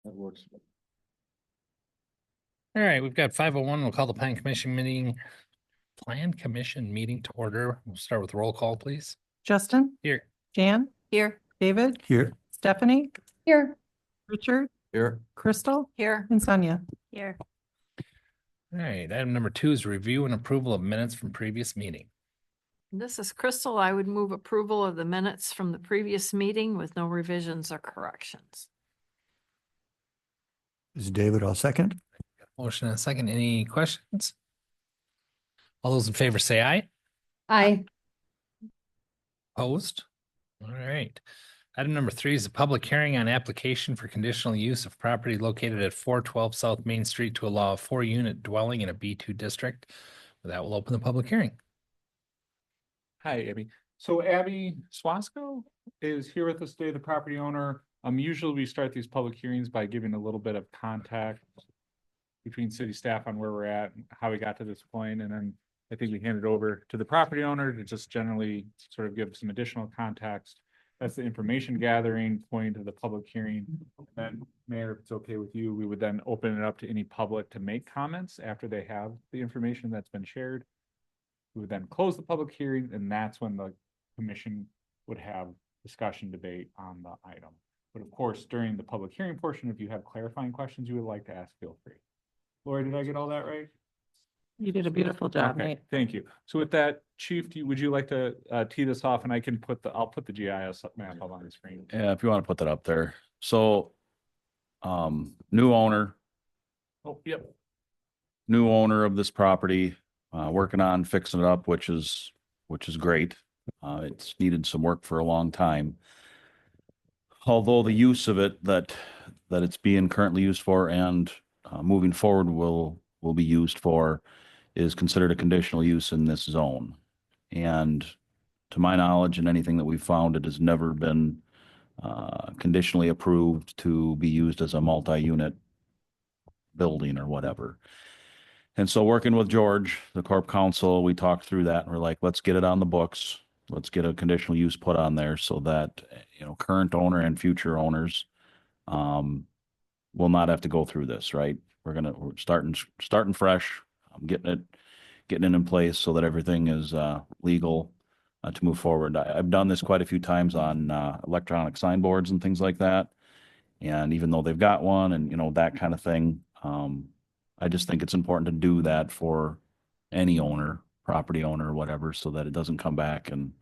That works. All right, we've got 5:01. We'll call the Plan Commission meeting to order. We'll start with roll call, please. Justin, Here. Jan, Here. David, Here. Stephanie, Here. Richard, Here. Crystal, Here. and Sonia. Here. All right, item number 2 is review and approval of minutes from previous meeting. This is Crystal. I would move approval of the minutes from the previous meeting with no revisions or corrections. This is David. I'll second. Motion and a second. Any questions? All those in favor say aye. Aye. Opposed? All right. Item number 3 is a public hearing on application for conditional use of property located at 412 South Main Street to allow a 4-unit dwelling in a B2 district. That will open the public hearing. Hi, Abby. So Abby Swasko is here with us today, the property owner. Usually we start these public hearings by giving a little bit of context between city staff on where we're at and how we got to this point, and then I think we hand it over to the property owner to just generally sort of give some additional context. That's the information gathering point of the public hearing. Then, Mayor, if it's okay with you, we would then open it up to any public to make comments after they have the information that's been shared. We would then close the public hearing, and that's when the commission would have discussion debate on the item. But of course, during the public hearing portion, if you have clarifying questions you would like to ask, feel free. Lori, did I get all that right? You did a beautiful job, Okay, Nate. thank you. So with that, Chief, would you like to tee this off, and I'll put the GIS map up on the screen. Yeah, if you want to put that up there. So, new owner Oh, yep. of this property, working on fixing it up, which is great. It's needed some work for a long time. Although the use of it that it's being currently used for and moving forward will be used for is considered a conditional use in this zone. And to my knowledge and anything that we've found, it has never been conditionally approved to be used as a multi-unit building or whatever. And so working with George, the Corp Council, we talked through that and we're like, let's get it on the books. Let's get a conditional use put on there so that, current owner and future owners will not have to go through this, right? We're starting fresh. I'm getting it in place so that everything is legal to move forward. I've done this quite a few times on electronic signboards and things like that. And even though they've got one and, that kind of thing, I just think it's important to do that for any owner, property owner, or whatever, so that it doesn't come back and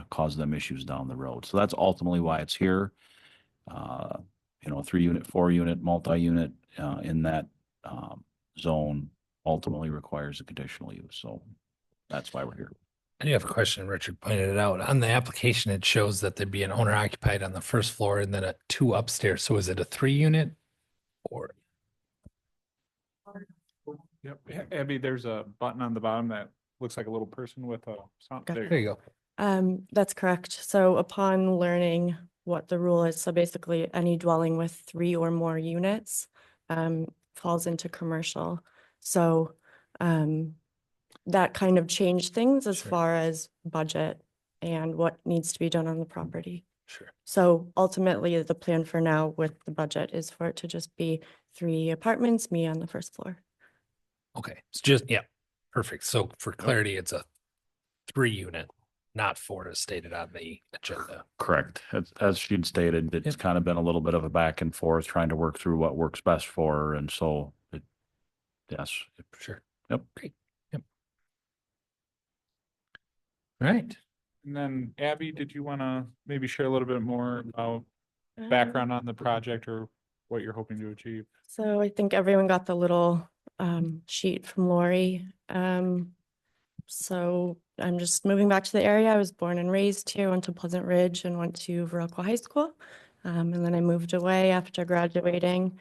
cause them issues down the road. So that's ultimately why it's here. 3-unit, 4-unit, multi-unit in that zone ultimately requires a conditional use. So that's why we're here. I do have a question. Richard pointed it out. On the application, it shows that there'd be an owner occupied on the first floor and then a 2 upstairs. So is it a 3-unit or? Yep. Abby, there's a button on the bottom that looks like a little person with a sound. Got There you go. That's correct. So upon learning what the rule is, so basically any dwelling with 3 or more units falls into commercial. So that kind of changed things as Sure. far as budget and what needs to be done on the property. Sure. So ultimately, the plan for now with the budget is for it to just be 3 apartments, me on the first floor. Okay. It's just, yeah, perfect. So for clarity, it's a 3-unit, not 4 as stated on the agenda. Correct. As she'd stated, it's kind of been a little bit of a back and forth trying to work through what works best for her. And so yes. Sure. Yep. Great. Yep. All right. And then Abby, did you want to maybe share a little bit more about background on the project or what you're hoping to achieve? So I think everyone got the little sheet from Lori. So I'm just moving back to the area. I was born and raised here, went to Pleasant Ridge and went to Viroqua High School. And then I moved away after graduating.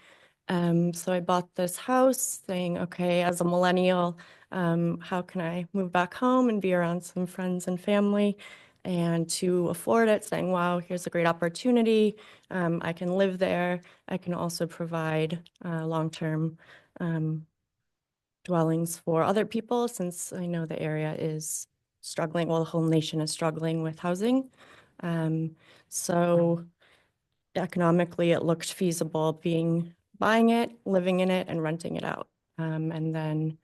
So I bought this house saying, okay, as a millennial, how can I move back home and be around some friends and family? And to afford it, saying, wow, here's a great opportunity. I can live there. I can also provide long-term dwellings for other people, since I know the area is struggling, well, the whole nation is struggling with housing. So economically it looked feasible buying it, living in it, and renting it out. And then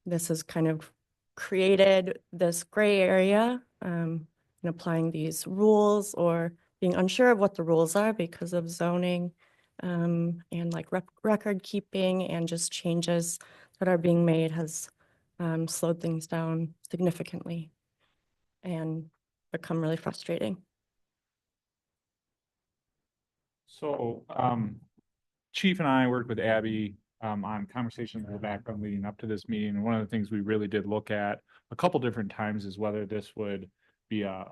this has kind of created this gray area, and applying these rules or being unsure of what the rules are because of zoning, and like record keeping and just changes that are being made has slowed things down significantly and become really frustrating. So, Chief and I worked with Abby, on conversations in the background leading up to this meeting. And one of the things we really did look at a couple different times is whether this would be a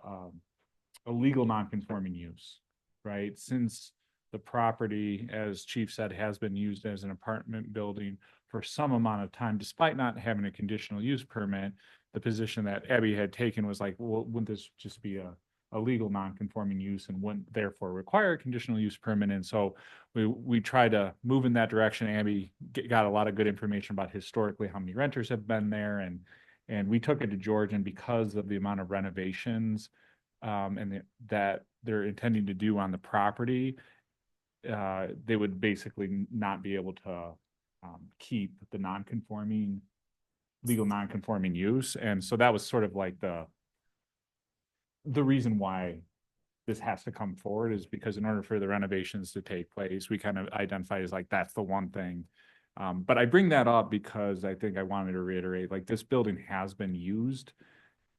legal non-conforming use, right? Since the property, as Chief said, has been used as an apartment building for some amount of time, despite not having a conditional use permit, the position that Abby had taken was like, well, wouldn't this just be a legal non-conforming use and wouldn't therefore require a conditional use permit? And so we tried to move in that direction. Abby got a lot of good information about historically how many renters have been there, and we took it to George, and because of the amount of renovations that they're intending to do on the property, they would basically not be able to keep the legal non-conforming use. And so that was sort of like the reason why this has to come forward, is because in order for the renovations to take place, we kind of identified as like, that's the one thing. But I bring that up because I think I wanted to reiterate, like, this building has been used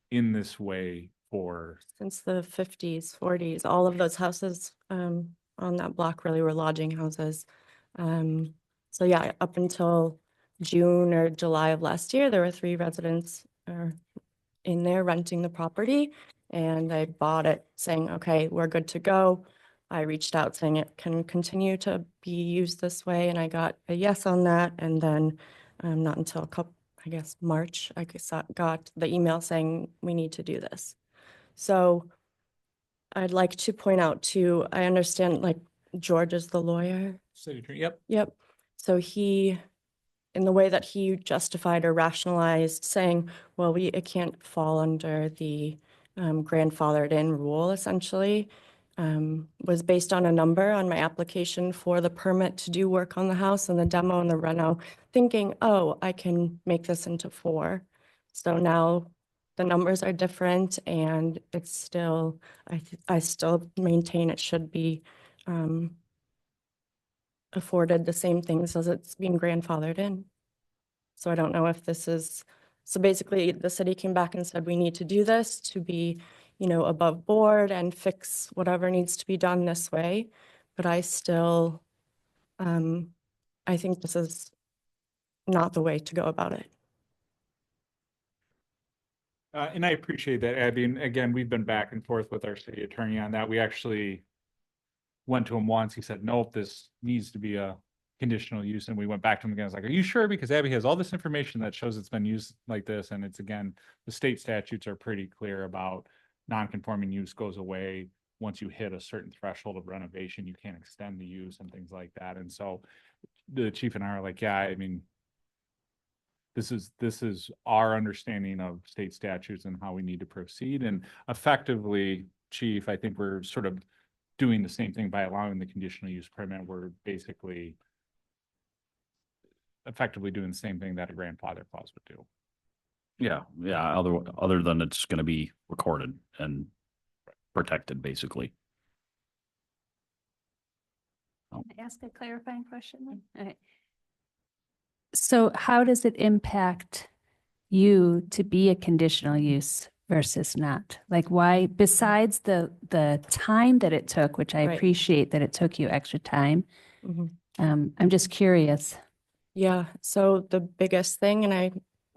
in this way since the 50s, 40s, all of those houses on that block really were lodging houses. So yeah, up until June or July of last year, there were 3 residents in there renting the property, and I bought it saying, okay, we're good to go. I reached out saying it can continue to be used this way, and I got a yes on that. And then not until March, I got the email saying we need to do this. So I'd like to point out too, I understand like George is the lawyer. city attorney. Yep. Yep. So in the way that he justified or rationalized saying, well, it can't fall under the grandfathered in rule, essentially, was based on a number on my application for the permit to do work on the house and the demo and the reno, thinking, oh, I can make this into 4. So now the numbers are different, and it's still, I still maintain it should be afforded the same things as it's being grandfathered in. So I don't know if this is, so basically the city came back and said, we need to do this to be, above board and fix whatever needs to be done this way. But I still, I think this is not the way to go about it. And I appreciate that, Abby. And again, we've been back and forth with our city attorney on that. We actually went to him once. He said, nope, this needs to be a conditional use. And we went back to him again. I was like, are you sure? Because Abby has all this information that shows it's been used like this. And it's, again, the state statutes are pretty clear about non-conforming use goes away once you hit a certain threshold of renovation. You can't extend the use and things like that. And so the chief and I are like, yeah, I mean, this is our understanding of state statutes and how we need to proceed. And effectively, Chief, I think we're sort of doing the same thing by allowing the conditional use permit. We're basically effectively doing the same thing that a grandfather clause would do. Yeah, other than it's gonna be recorded and protected, basically. Can I ask a clarifying question then? Okay. So how does it impact you to be a conditional use versus not? Like, why, besides the time that it took, which I Right. appreciate that it took you extra time, Mhm. I'm just curious. Yeah, so the biggest thing, and I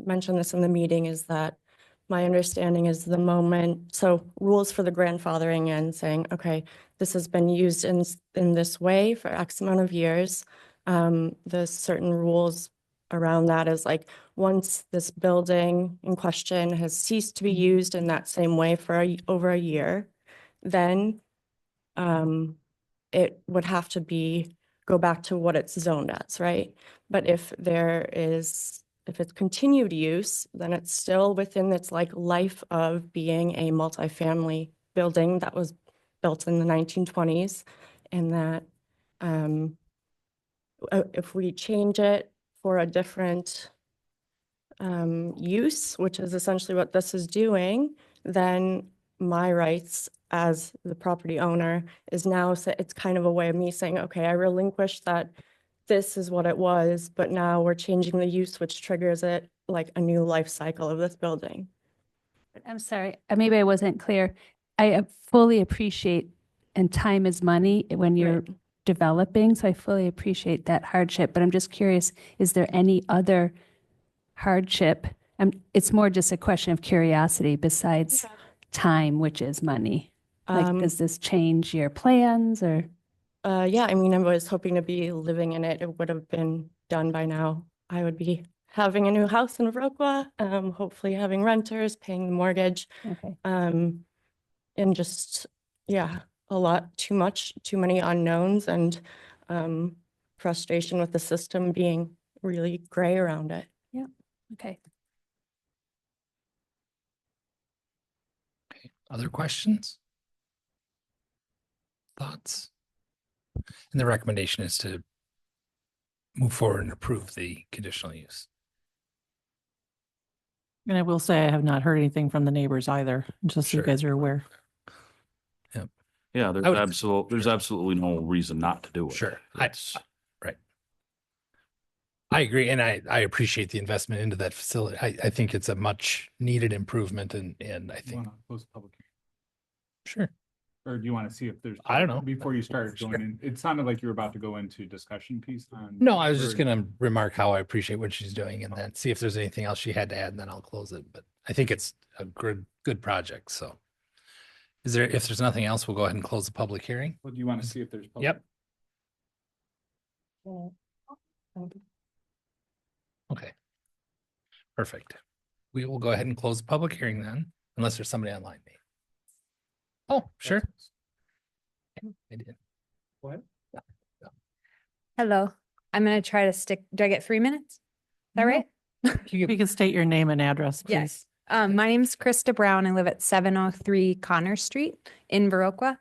mentioned this in the meeting, is that my understanding is the moment, so rules for the grandfathering and saying, okay, this has been used in this way for X amount of years. The certain rules around that is like, once this building in question has ceased to be used in that same way for over a year, then it would have to go back to what it's zoned as, right? But if it's continued use, then it's still within its like life of being a multifamily building that was built in the 1920s. in that if we change it for a different use, which is essentially what this is doing, then my rights as the property owner is now, it's kind of a way of me saying, okay, I relinquished that this is what it was, but now we're changing the use, which triggers it like a new life cycle of this building. I'm sorry, maybe I wasn't clear. I fully appreciate, and time is money when you're Right. developing, so I fully appreciate that hardship, but I'm just curious, is there any other hardship? It's more just a question of curiosity besides time, which is money. Like, does this change your plans or? Yeah, I mean, I was hoping to be living in it. It would have been done by now. I would be having a new house in Viroqua, hopefully having renters, paying the mortgage, Okay, and just, yeah, too many unknowns and frustration with the system being really gray around it. okay. Other questions? Thoughts? And the recommendation is to move forward and approve the conditional use. And I will say I have not heard anything from the neighbors either, just so you Sure. guys are aware. Yeah, I would- there's absolutely no reason not to do it. Sure. It's- I agree, and I appreciate the investment into that facility. I think it's a much needed improvement, and I You think, wanna close the public hearing? sure. Or do you want to see if there's? I don't know. Before you start Sure. going in, it sounded like you were about to go into discussion piece on. No, I was just or- gonna remark how I appreciate what she's doing and then see if there's anything else she had to add, and then I'll close it. But I think it's a good project, so. If there's nothing else, we'll go ahead and close the public hearing. Well, do you want to see if there's? public- Yep. Okay. Perfect. We will go ahead and close the public hearing then, unless there's somebody online. Maybe. Oh, sure. I did. What? Hello, I'm gonna try to stick, do I get 3 minutes? Is that right? If you can state your name and address, please. Yes. My name's Krista Brown. I live at 703 Connor Street in Viroqua.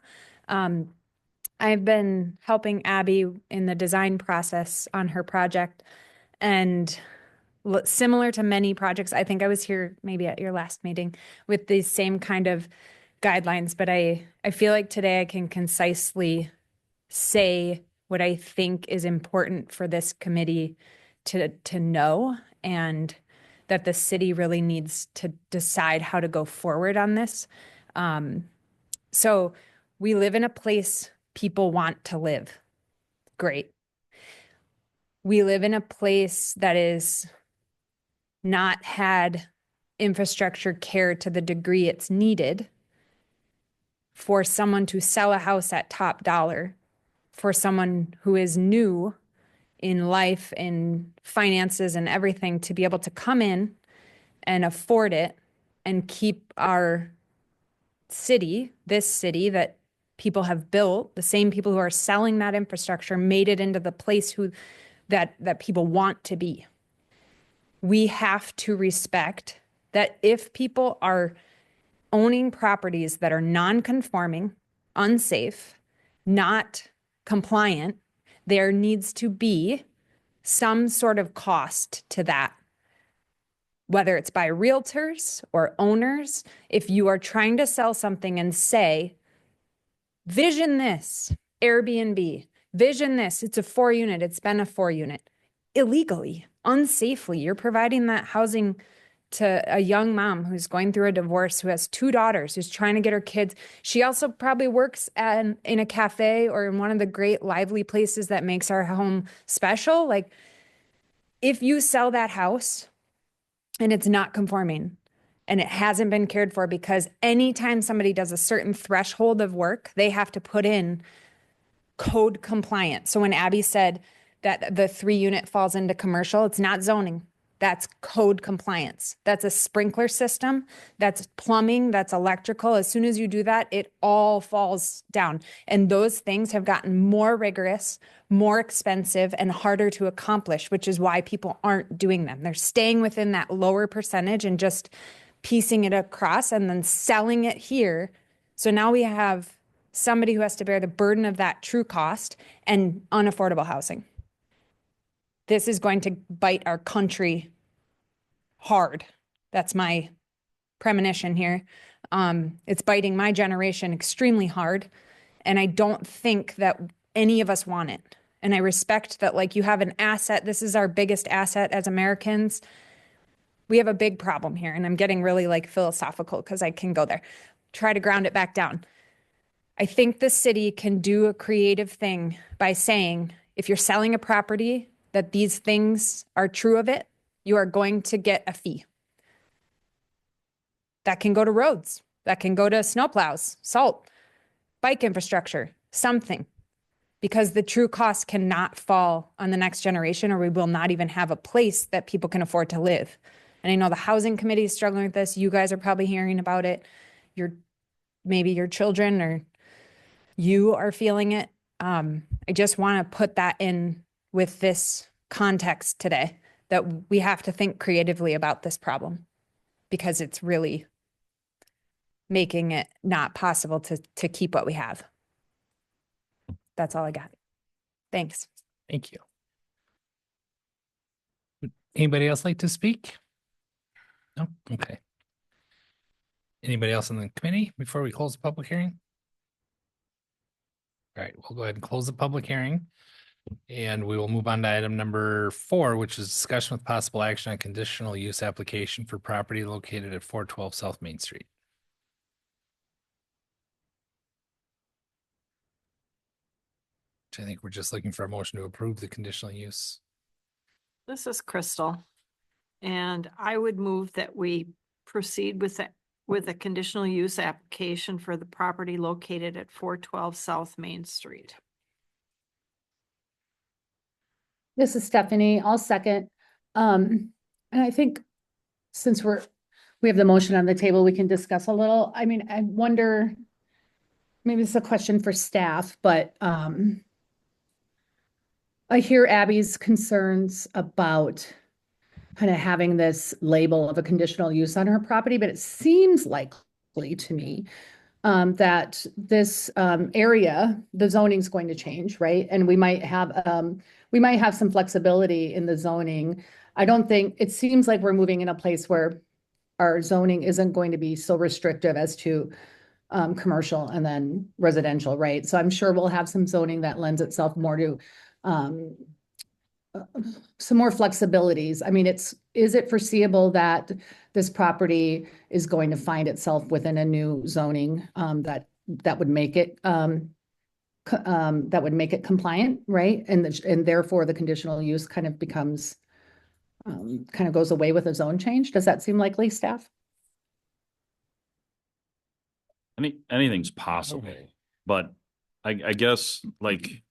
I've been helping Abby in the design process on her project. And similar to many projects, I think I was here maybe at your last meeting with the same kind of guidelines, but I feel like today I can concisely say what I think is important for this committee to know, and that the city really needs to decide how to go forward on this. So we live in a place people want to live. Great. We live in a place that is not had infrastructure care to the degree it's needed for someone to sell a house at top dollar, for someone who is new in life, in finances and everything, to be able to come in and afford it and keep our city, this city that people have built, the same people who are selling that infrastructure, made it into the place that people want to be. We have to respect that if people are owning properties that are non-conforming, unsafe, not compliant, there needs to be some sort of cost to that. Whether it's by realtors or owners, if you are trying to sell something and say, vision this, Airbnb, vision this, it's a 4-unit, it's been a 4-unit, illegally, unsafely, you're providing that housing to a young mom who's going through a divorce, who has 2 daughters, who's trying to get her kids. She also probably works in a cafe or in one of the great lively places that makes our home special. Like, if you sell that house and it's not conforming and it hasn't been cared for, because anytime somebody does a certain threshold of work, they have to put in code compliant. So when Abby said that the 3-unit falls into commercial, it's not zoning. That's code compliance. That's a sprinkler system. That's plumbing. That's electrical. As soon as you do that, it all falls down. And those things have gotten more rigorous, more expensive, and harder to accomplish, which is why people aren't doing them. They're staying within that lower percentage and just piecing it across and then selling it here. So now we have somebody who has to bear the burden of that true cost and unaffordable housing. This is going to bite our country hard. That's my premonition here. It's biting my generation extremely hard. And I don't think that any of us want it. And I respect that, like, you have an asset. This is our biggest asset as Americans. We have a big problem here. And I'm getting really like philosophical because I can go there. Try to ground it back down. I think the city can do a creative thing by saying, if you're selling a property that these things are true of it, you are going to get a fee. That can go to roads. That can go to snowplows, salt, bike infrastructure, something. Because the true cost cannot fall on the next generation, or we will not even have a place that people can afford to live. And I know the housing committee is struggling with this. You guys are probably hearing about it. Maybe your children or you are feeling it. I just want to put that in with this context today, that we have to think creatively about this problem, because it's really making it not possible to keep what we have. That's all I got. Thanks. Thank you. Would anybody else like to speak? No? Okay. Anybody else in the committee before we close the public hearing? All right, we'll go ahead and close the public hearing. And we will move on to item number 4, which is discussion with possible action on conditional use application for property located at 412 South Main Street. I think we're just looking for a motion to approve the conditional use. This is Crystal. And I would move that we proceed with a conditional use application for the property located at 412 South Main Street. This is Stephanie. I'll second. And I think since we have the motion on the table, we can discuss a little. I mean, I wonder, maybe it's a question for staff, but I hear Abby's concerns about kind of having this label of a conditional use on her property, but it seems likely to me that this area, the zoning is going to change, right? And we might have some flexibility in the zoning. I don't think, it seems like we're moving in a place where our zoning isn't going to be so restrictive as to commercial and then residential, right? So I'm sure we'll have some zoning that lends itself more to some more flexibilities. I mean, is it foreseeable that this property is going to find itself within a new zoning that would make it compliant, right? And therefore the conditional use kind of becomes kind of goes away with a zone change. Does that seem likely, staff? Anything's possible, Okay. but I guess, like,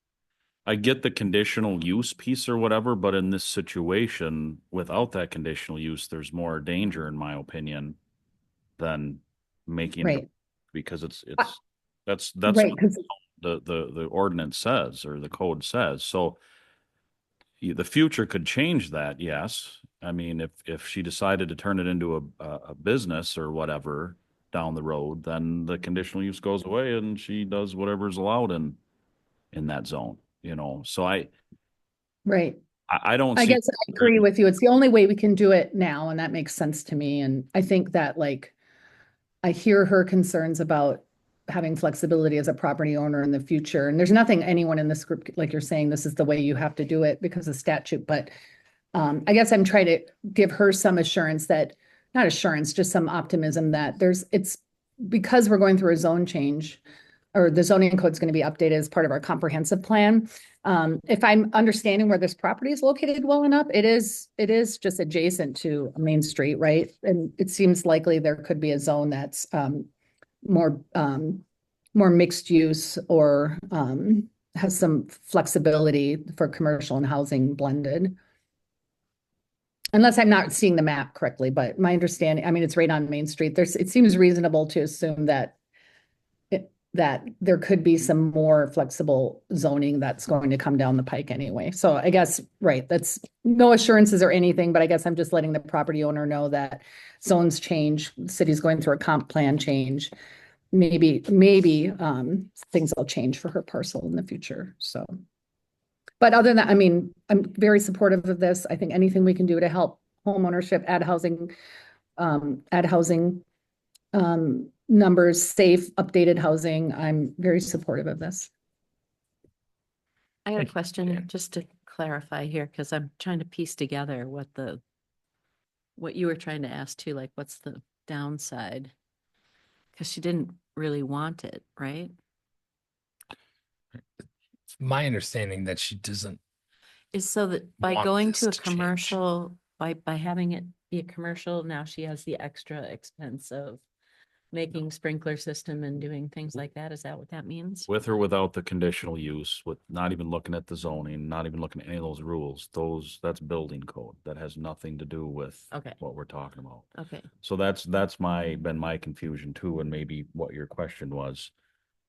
I get the conditional use piece or whatever, but in this situation, without that conditional use, there's more danger, in my opinion, than making Right. it, because that's Right, what 'cause the ordinance says, or the code says. So the future could change that, yes. I mean, if she decided to turn it into a business or whatever down the road, then the conditional use goes away and she does whatever's allowed in that zone, you know? So right. I don't I see. guess I agree with you. It's the only way we can do it now, and that makes sense to me. And I think that, like, I hear her concerns about having flexibility as a property owner in the future. And there's nothing anyone in this group, like you're saying, this is the way you have to do it because of statute. But I guess I'm trying to give her some assurance that, not assurance, just some optimism that it's because we're going through a zone change, or the zoning code is going to be updated as part of our comprehensive plan. If I'm understanding where this property is located well enough, it is just adjacent to Main Street, right? And it seems likely there could be a zone that's more mixed use, or has some flexibility for commercial and housing blended. Unless I'm not seeing the map correctly, but my understanding, I mean, it's right on Main Street. It seems reasonable to assume that there could be some more flexible zoning that's going to come down the pike anyway. So I guess, right, that's no assurances or anything, but I guess I'm just letting the property owner know that zones change, the city's going through a comp plan change. maybe, things will change for her parcel in the future, so. But other than that, I mean, I'm very supportive of this. I think anything we can do to help homeownership, add housing, numbers, safe, updated housing, I'm very supportive of this. I got a Thank you, question, Jan. just to clarify here, because I'm trying to piece together what you were trying to ask too, like what's the downside? Because she didn't really want it, right? It's my understanding that she doesn't. Is so that by Want going this to a to change. commercial, by having it be a commercial, now she has the extra expense of making sprinkler system and doing things like that. Is that what that means? With or without the conditional use, with not even looking at the zoning, not even looking at any of those rules, that's building code. That has nothing to do with Okay. what we're talking about. Okay, So that's been my confusion too, and maybe what your question was.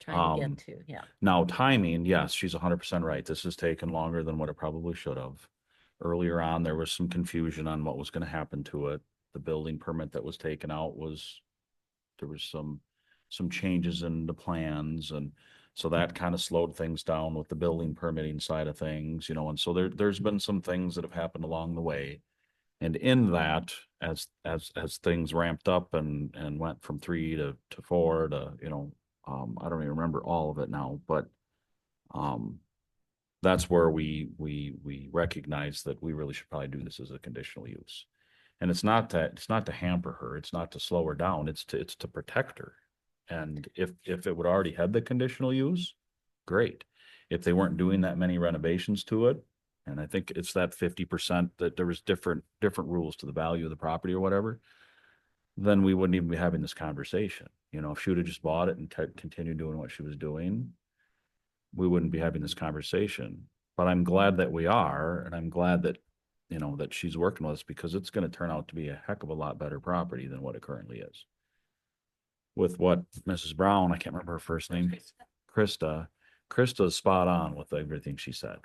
trying to get to, yeah. Now, timing, yes, she's 100% right. This has taken longer than what it probably should have. Earlier on, there was some confusion on what was going to happen to it. The building permit that was taken out there was some changes in the plans, and so that kind of slowed things down with the building permitting side of things, and so there's been some things that have happened along the way. And in that, as things ramped up and went from 3 to 4 to, I don't even remember all of it now, but that's where we recognize that we really should probably do this as a conditional use. And it's not to hamper her, it's not to slow her down, it's to protect her. And if it would already had the conditional use, great. If they weren't doing that many renovations to it, and I think it's that 50% that there was different rules to the value of the property or whatever, then we wouldn't even be having this conversation. If she would have just bought it and continued doing what she was doing, we wouldn't be having this conversation. But I'm glad that we are, and I'm glad that, that she's working with us, because it's going to turn out to be a heck of a lot better property than what it currently is. With what Mrs. Brown, I can't remember her first name, Krista's spot on with everything she said.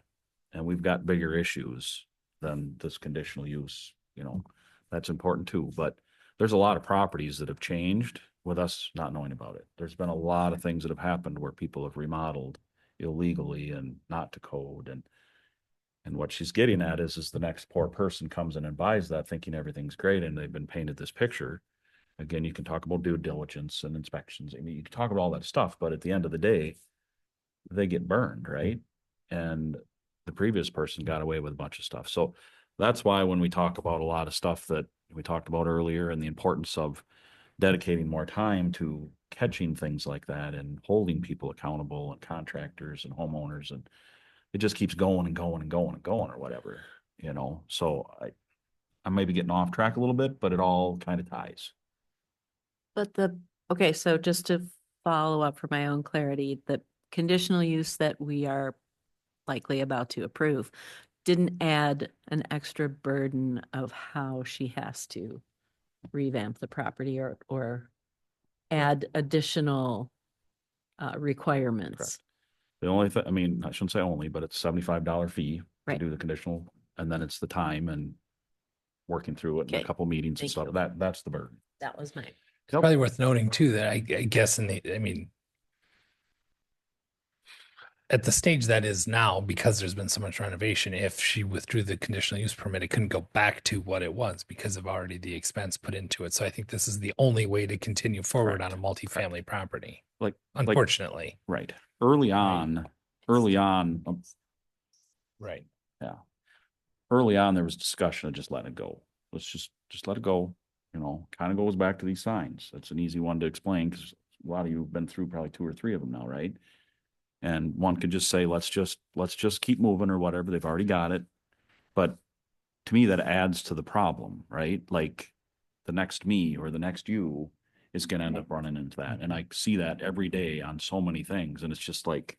And we've got bigger issues than this conditional use, that's important too. But there's a lot of properties that have changed with us not knowing about it. There's been a lot of things that have happened where people have remodeled illegally and not to code. And what she's getting at is the next poor person comes in and buys that thinking everything's great, and they've been painted this picture. Again, you can talk about due diligence and inspections. I mean, you can talk about all that stuff, but at the end of the day, they get burned, right? And the previous person got away with a bunch of stuff. So that's why when we talk about a lot of stuff that we talked about earlier, and the importance of dedicating more time to catching things like that and holding people accountable, and contractors and homeowners, and it just keeps going and going and going and going or whatever, so I may be getting off track a little bit, but it all kind of ties. But okay, so just to follow up for my own clarity, the conditional use that we are likely about to approve didn't add an extra burden of how she has to revamp the property or add additional requirements. Correct. The only thing, I mean, I shouldn't say only, but it's $75 fee to Right. do the conditional, and then it's the time and working through it in a Okay. couple meetings and Thank stuff. you. That's the burden. That was my, It's probably worth noting too that I guess at the stage that is now, because there's been so much renovation, if she withdrew the conditional use permit, it couldn't go back to what it was because of already the expense put into it. So I think this is the only way to continue forward on a multifamily property, Like, unfortunately. right. Early on, Right. early on, there was discussion of just letting it go. Let's just let it go. Kind of goes back to these signs. That's an easy one to explain, because a lot of you have been through probably 2 or 3 of them now, right? And one could just say, let's just keep moving or whatever. They've already got it. But to me, that adds to the problem, right? Like the next me or the next you is going to end up running into that. And I see that every day on so many things. And it's just like,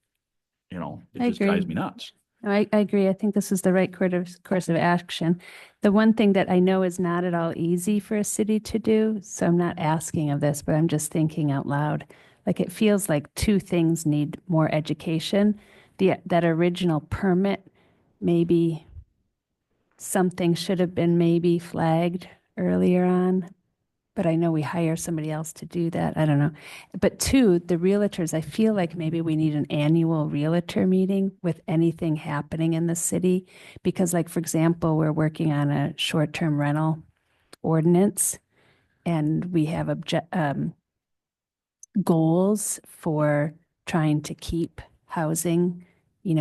it I just drives agree. me nuts. No, I agree. I think this is the right course of action. The one thing that I know is not at all easy for a city to do, so I'm not asking of this, but I'm just thinking out loud. Like, it feels like 2 things need more education. That original permit, maybe something should have been maybe flagged earlier on, but I know we hire somebody else to do that. I don't know. But two, the realtors, I feel like maybe we need an annual realtor meeting with anything happening in the city. Because like, for example, we're working on a short-term rental ordinance and we have goals for trying to keep housing,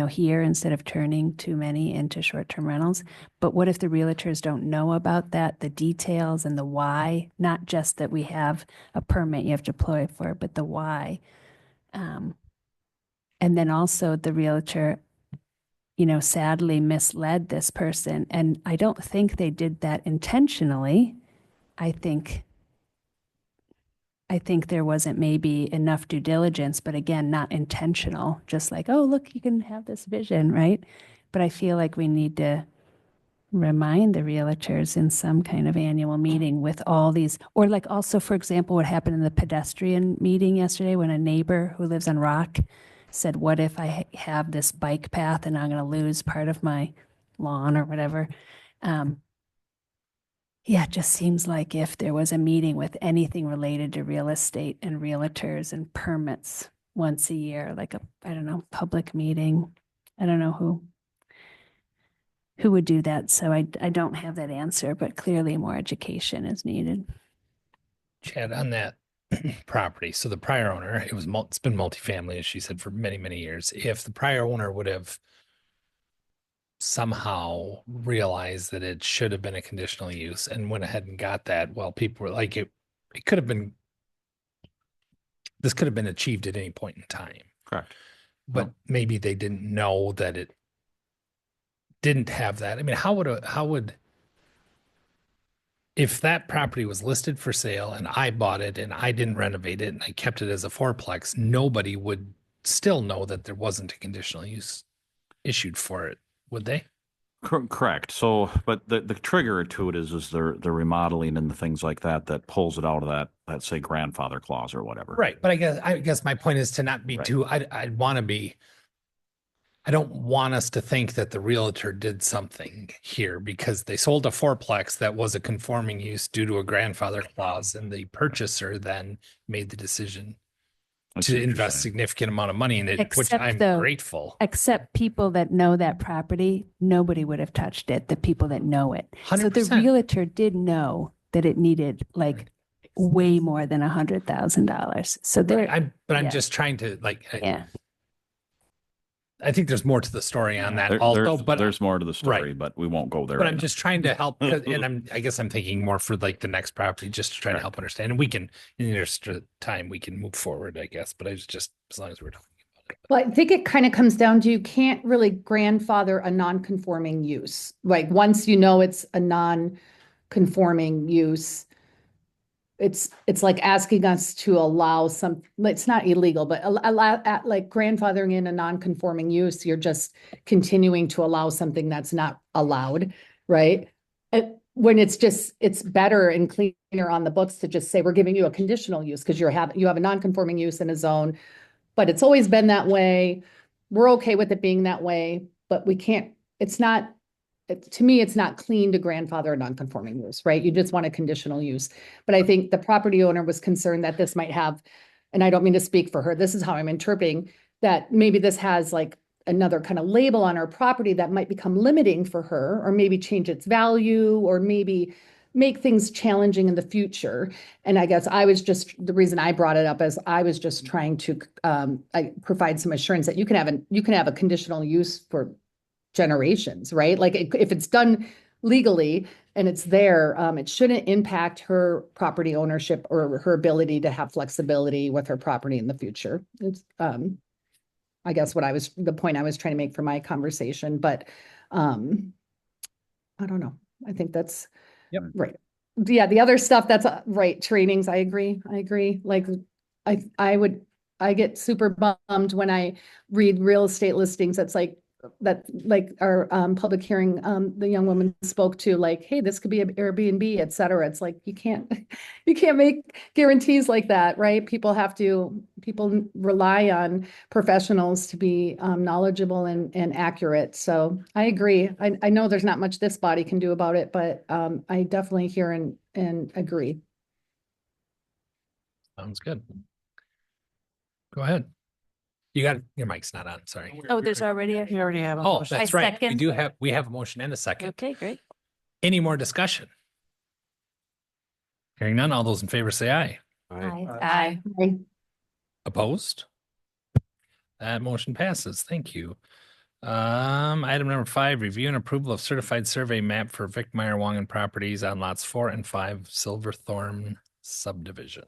here instead of turning too many into short-term rentals. But what if the realtors don't know about that, the details and the why, not just that we have a permit you have to apply for, but the why. And then also the realtor, sadly misled this person. And I don't think they did that intentionally. I think there wasn't maybe enough due diligence, but again, not intentional, just like, oh, look, you can have this vision, right? But I feel like we need to remind the realtors in some kind of annual meeting with all these, or like also, for example, what happened in the pedestrian meeting yesterday when a neighbor who lives on Rock said, what if I have this bike path and I'm going to lose part of my lawn or whatever? Yeah, it just seems like if there was a meeting with anything related to real estate and realtors and permits once a year, like I don't know, public meeting. I don't know who would do that. So I don't have that answer, but clearly more education is needed. Chad, on that property, so the prior owner, it's been multifamily, as she said, for many, many years. If the prior owner would have somehow realized that it should have been a conditional use and went ahead and got that, well, people were like, this could have been achieved at any point in time. Correct. But maybe they didn't know that it didn't have that. I mean, how would if that property was listed for sale and I bought it and I didn't renovate it and I kept it as a fourplex, nobody would still know that there wasn't a conditional use issued for it, would they? Correct. So, but the trigger to it is the remodeling and the things like that pulls it out of that say grandfather clause or whatever. Right. But I guess my point is to not be Right. too, I don't want us to think that the realtor did something here because they sold a fourplex that was a conforming use due to a grandfather clause, and the purchaser then made the decision I see to what you're invest saying. significant amount of money in it, which Except I'm though- grateful. Except people that know that property, nobody would have touched it, the people that know it. So the 100%. realtor did know that it needed like way more than $100,000. So there, I'm yeah. just trying to yeah. I think there's more to the story on that also, but there's more to the story, right. but we won't go there. But right I'm now. just trying to help, and I guess I'm thinking more for like the next property, just to try to Right. help understand. And we can, in the interest of time, we can move forward, I guess. But I was just, as long as we're talking about it. Well, I think it kind of comes down to you can't really grandfather a non-conforming use. Like once you know it's a non-conforming use, it's like asking us to allow some, it's not illegal, but allow like grandfathering in a non-conforming use, you're just continuing to allow something that's not allowed, right? When it's better and cleaner on the books to just say, we're giving you a conditional use because you have a non-conforming use in a zone, but it's always been that way. We're okay with it being that way, but we can't, to me, it's not clean to grandfather a non-conforming use, right? You just want a conditional use. But I think the property owner was concerned that this might have, and I don't mean to speak for her, this is how I'm interpreting, that maybe this has like another kind of label on her property that might become limiting for her, or maybe change its value, or maybe make things challenging in the future. And I guess the reason I brought it up is I was just trying to provide some assurance that you can have a conditional use for generations, right? Like if it's done legally and it's there, it shouldn't impact her property ownership or her ability to have flexibility with her property in the future. It's, I guess the point I was trying to make for my conversation, but I don't know. I think that's right. Yeah, the other stuff that's right. Trainings. I agree. Like I get super bummed when I read real estate listings. That's like our public hearing, the young woman spoke to, like, hey, this could be an Airbnb, et cetera. It's like, you can't make guarantees like that, right? People rely on professionals to be knowledgeable and accurate. So I agree. I know there's not much this body can do about it, but I definitely hear and agree. Sounds good. Go ahead. You got, your mic's not on, sorry. Oh, there's already a. We already have a Oh, motion. that's right. second. We have a motion and a second. Okay, great. Any more discussion? Hearing none, all those in favor say aye. Aye. Opposed? That motion passes. Thank you. Item number 5, review and approval of certified survey map for Vic Meyer Wangen properties on lots 4 and 5 Silverthorne subdivision.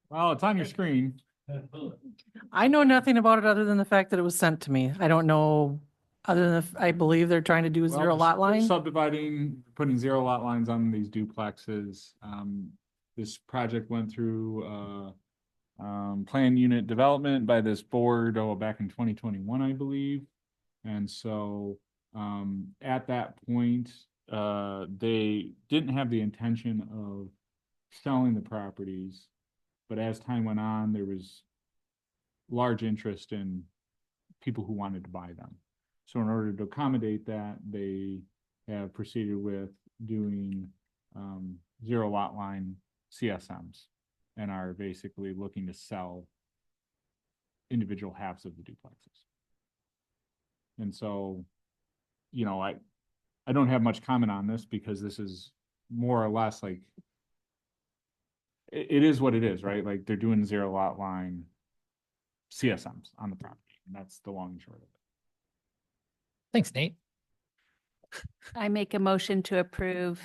Well, it's on your screen. I know nothing about it other than the fact that it was sent to me. I don't know, other than I believe they're trying to do a Well, zero lot line. Subdividing, putting 0 lot lines on these duplexes. This project went through, plan unit development by this board, back in 2021, I believe. And so, at that point, they didn't have the intention of selling the properties. But as time went on, there was large interest in people who wanted to buy them. So in order to accommodate that, they have proceeded with doing 0 lot line CSMs and are basically looking to sell individual halves of the duplexes. And so, you know, I don't have much comment on this because this is more or less like it is what it is, right? Like they're doing 0 lot line CSMs on the property. And that's the long and short of it. Thanks, Nate. I make a motion to approve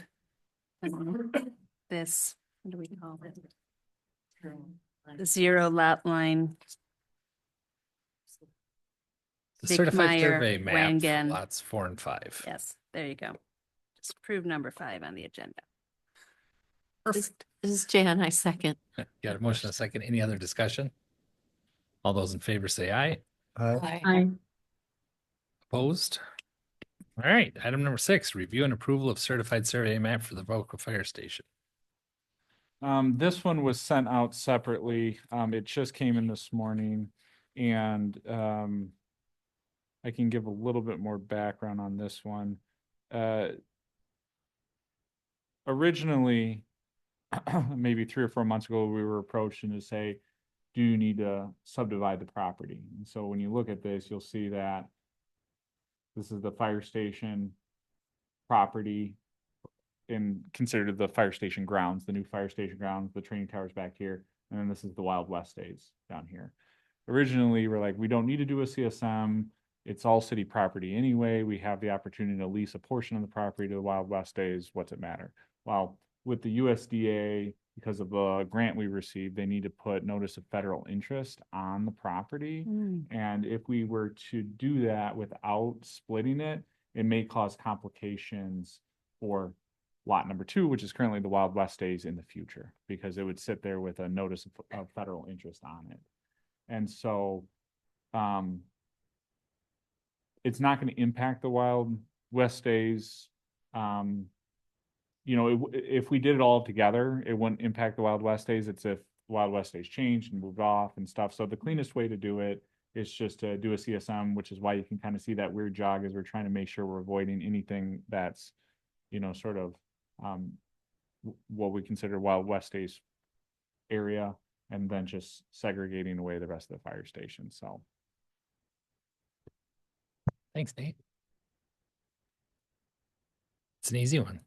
this, what do we call it? The 0 lot line. The Vic certified Meyer survey map, for Wangen. lots 4 and 5. Yes, there you go. Just approve number 5 on the agenda. Perfect. This is Jan, I second. Got a motion and a second. Any other discussion? All those in favor say aye. Opposed? All right, item number 6, review and approval of certified survey map for the Voca Fire Station. This one was sent out separately. It just came in this morning and, I can give a little bit more background on this one. Originally, maybe 3 or 4 months ago, we were approached and to say, do you need to subdivide the property? And so when you look at this, you'll see that this is the fire station property and considered the fire station grounds, the new fire station grounds, the training towers back here. And then this is the Wild West Days down here. Originally, we're like, we don't need to do a CSM. It's all city property anyway. We have the opportunity to lease a portion of the property to the Wild West Days. What's it matter? Well, with the USDA, because of the grant we received, they need to put notice of federal interest on the property. And if we were to do that without splitting it, it may cause complications for lot number 2, which is currently the Wild West Days in the future, because it would sit there with a notice of federal interest on it. And so, it's not going to impact the Wild West Days. You know, if we did it all together, it wouldn't impact the Wild West Days. It's if Wild West Days changed and moved off and stuff. So the cleanest way to do it is just to do a CSM, which is why you can kind of see that weird jog as we're trying to make sure we're avoiding anything that's, you know, sort of what we consider Wild West Days area, and then just segregating away the rest of the fire station. So. Thanks, Nate. It's an easy one.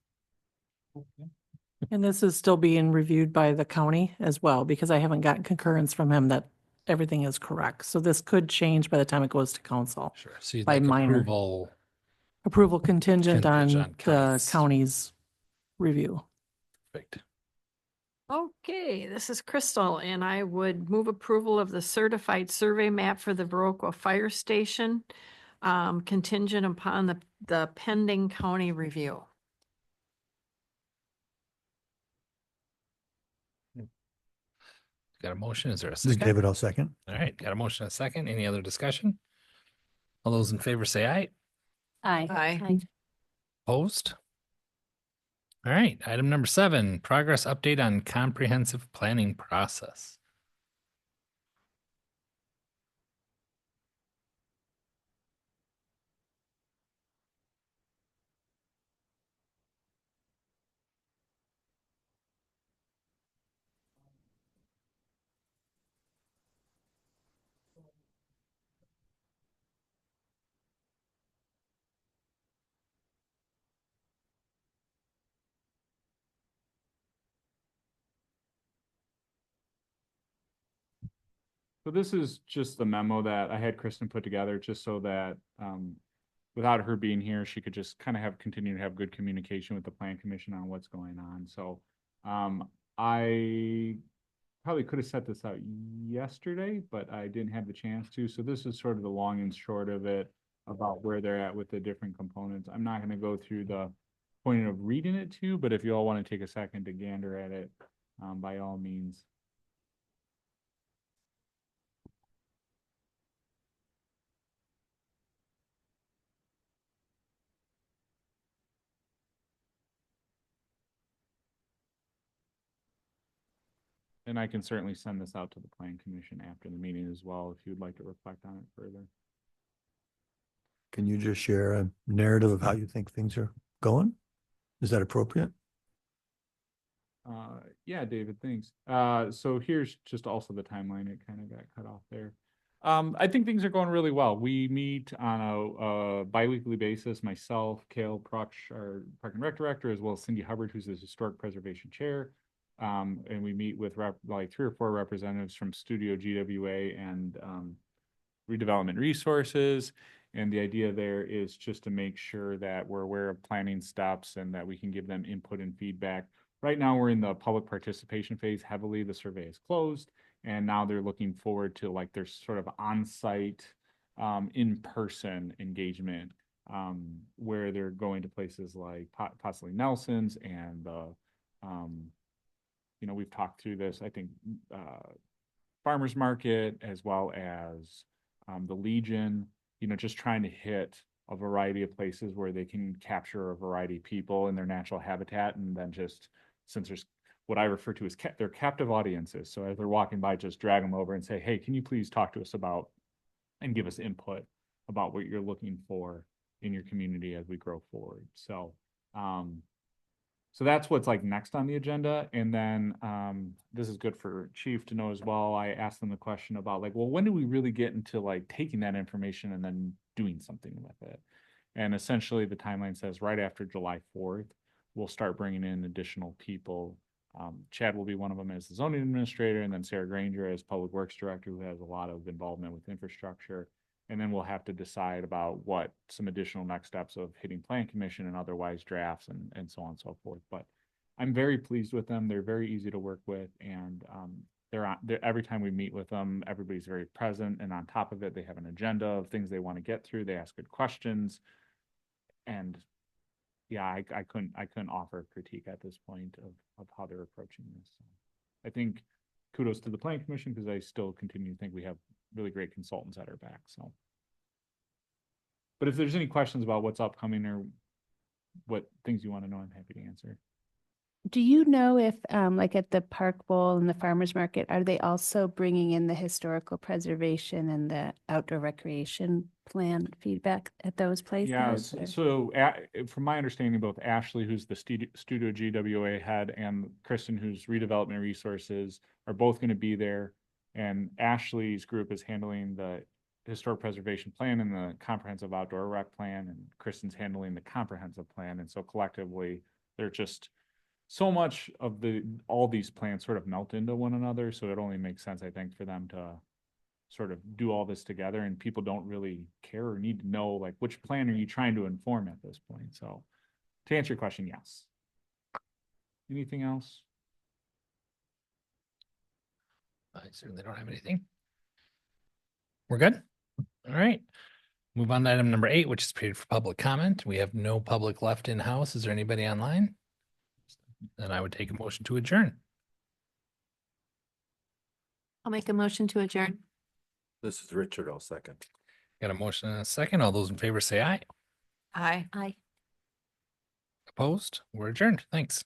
And this is still being reviewed by the county as well, because I haven't gotten concurrence from him that everything is correct. So this could change by the time it goes to council. Sure. So you'd By like minor. approval. Contingent on Contingent the on county's- county's review. Perfect. Okay, this is Crystal, and I would move approval of the certified survey map for the Viroqua Fire Station, contingent upon the pending county review. Got a motion? Is there a second? David, I'll second. All right, got a motion and a second. Any other discussion? All those in favor say aye. Aye. Opposed? All right, item number 7, progress update on comprehensive planning process. So this is just the memo that I had Kristen put together, just so that, without her being here, she could just kind of continue to have good communication with the plan commission on what's going on. So, I probably could have set this out yesterday, but I didn't have the chance to. So this is sort of the long and short of it about where they're at with the different components. I'm not gonna go through the point of reading it to you, but if you all want to take a second to gander at it, by all means. And I can certainly send this out to the plan commission after the meeting as well, if you'd like to reflect on it further. Can you just share a narrative of how you think things are going? Is that appropriate? Yeah, David, thanks. So here's just also the timeline. It kind of got cut off there. I think things are going really well. We meet on a bi-weekly basis, myself, Cale Pruksh, our Park and Rec Director, as well as Cindy Hubbard, who's the Historic Preservation Chair. And we meet with like 3 or 4 representatives from Studio GWA and Redevelopment Resources. And the idea there is just to make sure that we're aware of planning steps and that we can give them input and feedback. Right now, we're in the public participation phase heavily. The survey is closed, and now they're looking forward to like their sort of on-site, in-person engagement, where they're going to places like possibly Nelson's and you know, we've talked through this, I think, Farmers Market, as well as the Legion, you know, just trying to hit a variety of places where they can capture a variety of people in their natural habitat. And then just, since there's what I refer to as their captive audiences. So as they're walking by, just drag them over and say, hey, can you please talk to us about and give us input about what you're looking for in your community as we grow forward. So, so that's what's like next on the agenda. And then this is good for Chief to know as well. I asked them the question about like, well, when do we really get into like taking that information and then doing something with it? And essentially the timeline says right after July 4th, we'll start bringing in additional people. Chad will be one of them as the zoning administrator, and then Sarah Granger as public works director, who has a lot of involvement with infrastructure. And then we'll have to decide about what some additional next steps of hitting plan commission and otherwise drafts and so on and so forth. But I'm very pleased with them. They're very easy to work with, and they're every time we meet with them, everybody's very present, and on top of it, they have an agenda of things they want to get through. They ask good questions, and yeah, I couldn't offer critique at this point of how they're approaching this. So I think kudos to the plan commission, because I still continue to think we have really great consultants at our back. So, but if there's any questions about what's upcoming or what things you want to know, I'm happy to answer. Do you know if, like at the Park Bowl and the Farmers Market, are they also bringing in the historical preservation and the outdoor recreation plan feedback at those places? Yes. or- So from my understanding, both Ashley, who's the Studio GWA head, and Kristen, who's Redevelopment Resources, are both going to be there. And Ashley's group is handling the historic preservation plan and the comprehensive outdoor rec plan, and Kristen's handling the comprehensive plan. And so collectively, they're just so much of all these plans sort of melt into one another. So it only makes sense, I think, for them to sort of do all this together, and people don't really care or need to know like which plan are you trying to inform at this point. So to answer your question, yes. Anything else? I certainly don't have anything. We're good? All right. Move on to item number 8, which is period for public comment. We have no public left in house. Is there anybody online? Then I would take a motion to adjourn. I'll make a motion to adjourn. This is Richard, I'll second. Got a motion and a second. All those in favor say aye. Aye. Aye. Opposed? We're adjourned. Thanks.